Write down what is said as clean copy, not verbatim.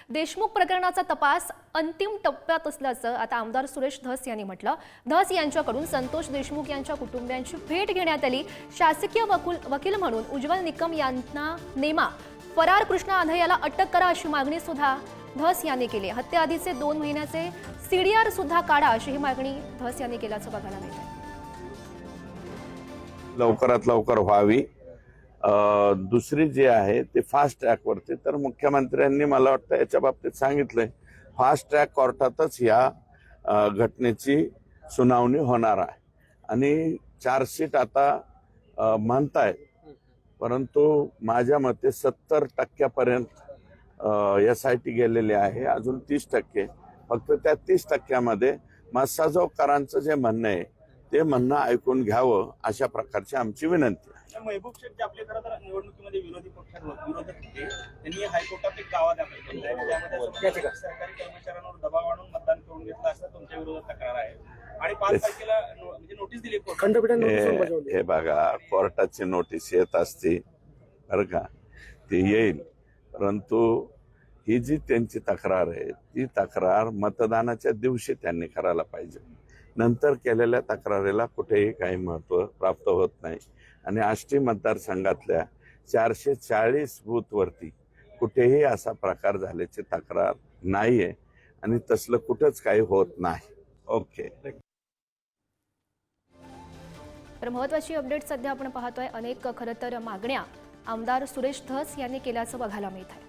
देशमुख प्रकरणाचा तपास अंतिम टप्प्यात असल्याचं आता आमदार सुरेश धस यांनी म्हटलं। धस यांच्याकडून संतोष देशमुख यांच्या कुटुंबियांची भेट घेण्यात आली। शासकीय वकील म्हणून उज्ज्वल निकम यांना नेमा, फरार कृष्णा आधे याला अटक करा अशी मागणी सुद्धा धस यांनी केली। हत्येआधीचे 2 महिन्याचे सीडीआर सुद्धा काढा अशी मागणी धस यांनी केल्याचं बघायला मिळतंय। लवकरात लवकर व्हावी। दुसरी जी आहे ते फास्ट ट्रॅक वरती, तर मुख्यमंत्र्यांनी मला वाटतं याच्या बाबतीत सांगितलंय फास्ट ट्रॅक कोर्टातच या घटनेची सुनावणी होणार आहे आणि चार्जशीट आता म्हणतायत, परंतु माझ्या मते 70% SIT गेलेले आहे, अजून 30%। फक्त त्या 30%मध्ये मस्साजोगकरांचं जे म्हणणं आहे ते म्हणणं ऐकून घ्यावं अशा प्रकारची आमची विनंती आहे। महबूब शेख जे आपले खरं तर निवडणुकीमध्ये विरोधी पक्षात विरोधक होते, त्यांनी हायकोर्टात एक दावा दाखल केला आहे। त्यामध्ये सरकारी कर्मचाऱ्यांवर दबाव आणून मतदान करून घेतलं असं तुमच्या विरोधात तक्रार आहे आणि 5 तारखेला म्हणजे नोटीस दिली कोर्टाने। हे बघा, कोर्टाची नोटीस येत असते बरं का, ती येईल, परंतु ही जी त्यांची तक्रार आहे ती तक्रार मतदानाच्या दिवशी त्यांनी करायला पाहिजे। नंतर केलेल्या तक्रारीला कुठेही काही महत्त्व प्राप्त होत नाही आणि आष्टी मतदारसंघातल्या 440 बूथवरती कुठेही असा प्रकार झाल्याची तक्रार नाहीये आणि तसलं कुठंच काही होत नाही। ओके। तर महत्त्वाची अपडेट सध्या आपण पाहतोय। अनेक खरं तर मागण्या आमदार सुरेश धस यांनी केल्याचं बघायला मिळत आहे।